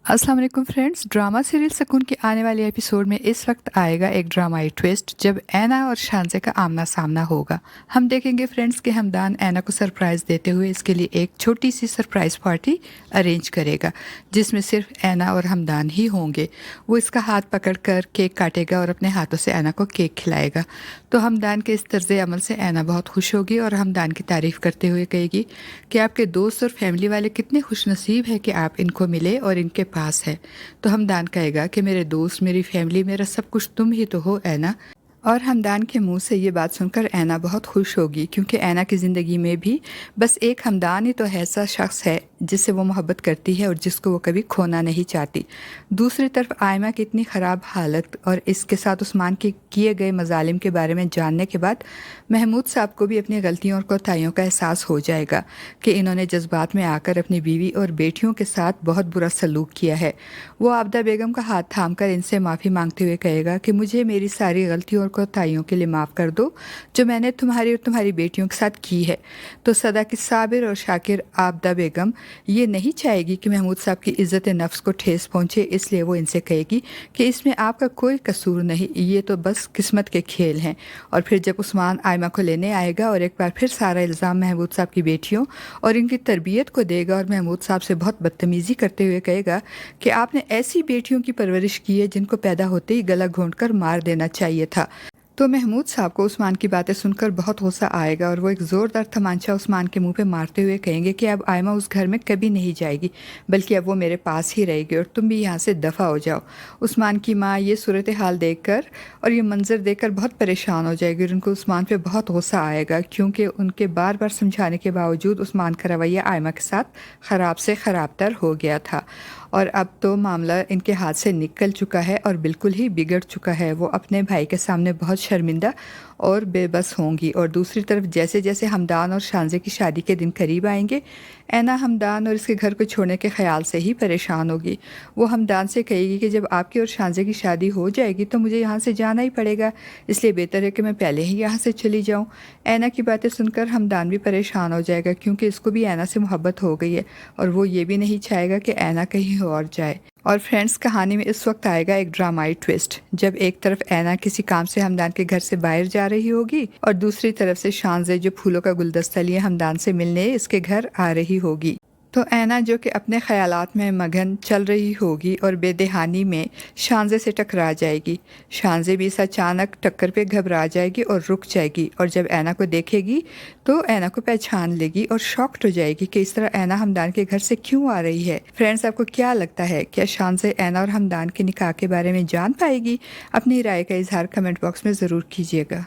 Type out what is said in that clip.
अस्सलाम वालेकुम friends. Drama serial सुकून के आने वाले एपिसोड में इस वक्त आएगा एक ड्रामाई ट्विस्ट जब ऐना और शांजे का आमना सामना होगा। हम देखेंगे फ्रेंड्स कि हमदान ऐना को सरप्राइज़ देते हुए इसके लिए एक छोटी सी सरप्राइज़ पार्टी अरेंज करेगा जिसमें सिर्फ ऐना और हमदान ही होंगे। वो इसका हाथ पकड़कर केक काटेगा और अपने हाथों से ऐना को केक खिलाएगा। तो हमदान के इस तर्ज अमल से ऐना बहुत खुश होगी और हमदान की तारीफ़ करते हुए कहेगी कि आपके दोस्त और फैमिली वाले कितने खुशनसीब हैं कि आप इनको मिले और इनके पास है। तो हमदान कहेगा कि मेरे दोस्त, मेरी फैमिली, मेरा सब कुछ तुम ही तो हो ऐना। और हमदान के मुंह से ये बात सुनकर ऐना बहुत खुश होगी क्योंकि ऐना की ज़िंदगी में भी बस एक हमदान ही तो ऐसा शख्स है जिससे वो मोहब्बत करती है और जिसको वो कभी खोना नहीं चाहती। दूसरी तरफ आयमा की इतनी ख़राब हालत और इसके साथ उस्मान के किए गए मज़ालिम के बारे में जानने के बाद महमूद साहब को भी अपनी गलतियों और कोताहियों का एहसास हो जाएगा कि इन्होंने जज्बात में आकर अपनी बीवी और बेटियों के साथ बहुत बुरा सलूक किया है। वो आबदा बेगम का हाथ थामकर इनसे माफ़ी मांगते हुए कहेगा कि मुझे मेरी सारी गलतियों और कोताहियों के लिए माफ़ कर दो जो मैंने तुम्हारी और तुम्हारी बेटियों के साथ की है। तो सदा की साबिर और शाकिर आबदा बेगम ये नहीं चाहेगी कि महमूद साहब की इज़्ज़त नफ्स को ठेस पहुँचे, इसलिए वो इनसे कहेगी कि इसमें आपका कोई कसूर नहीं, ये तो बस किस्मत के खेल हैं। और फिर जब उस्मान आयमा को लेने आएगा और एक बार फिर सारा इल्ज़ाम महमूद साहब की बेटियों और इनकी तरबियत को देगा और महमूद साहब से बहुत बदतमीज़ी करते हुए कहेगा कि आपने ऐसी बेटियों की परवरिश की है जिनको पैदा होते ही गला घोंटकर मार देना चाहिए था। तो महमूद साहब को उस्मान की बातें सुनकर बहुत गुस्सा आएगा और वो एक ज़ोरदार तमांचा उस्मान के मुंह पे मारते हुए कहेंगे कि अब आयमा उस घर में कभी नहीं जाएगी, बल्कि अब वो मेरे पास ही रहेगी और तुम भी यहाँ से दफ़ा हो जाओ। उस्मान की माँ ये सूरत हाल देखकर और ये मंज़र देखकर बहुत परेशान हो जाएगी और उनको उस्मान पे बहुत गुस्सा आएगा क्योंकि उनके बार बार समझाने के बावजूद उस्मान का रवैया आयमा के साथ ख़राब से ख़राब तर हो गया था और अब तो मामला इनके हाथ से निकल चुका है और बिल्कुल ही बिगड़ चुका है। वो अपने भाई के सामने बहुत शर्मिंदा और बेबस होंगी। और दूसरी तरफ जैसे जैसे हमदान और शांजे की शादी के दिन करीब आएंगे, ऐना हमदान और इसके घर को छोड़ने के ख्याल से ही परेशान होगी। वो हमदान से कहेगी कि जब आपकी और शांजे की शादी हो जाएगी तो मुझे यहाँ से जाना ही पड़ेगा, इसलिए बेहतर है कि मैं पहले ही यहाँ से चली जाऊँ। ऐना की बातें सुनकर हमदान भी परेशान हो जाएगा क्योंकि इसको भी ऐना से मोहब्बत हो गई है और वो ये भी नहीं चाहेगा कि ऐना कहीं और जाए। और फ्रेंड्स, कहानी में इस वक्त आएगा एक ड्रामाई ट्विस्ट जब एक तरफ ऐना किसी काम से हमदान के घर से बाहर जा रही होगी और दूसरी तरफ से शांजे जो फूलों का गुलदस्ता लिए हमदान से मिलने इसके घर आ रही होगी। तो ऐना जो कि अपने ख्यालात में मगन चल रही होगी और बेदहानी में शांजे से टकरा जाएगी। शांजे भी इस अचानक टक्कर पे घबरा जाएगी और रुक जाएगी और जब ऐना को देखेगी तो ऐना को पहचान लेगी और शॉक्ड हो जाएगी कि इस तरह ऐना हमदान के घर से क्यों आ रही है। फ्रेंड्स, आपको क्या लगता है, क्या शांजे ऐना और हमदान के निकाह के बारे में जान पाएगी? अपनी राय का इजहार कमेंट बॉक्स में ज़रूर कीजिएगा।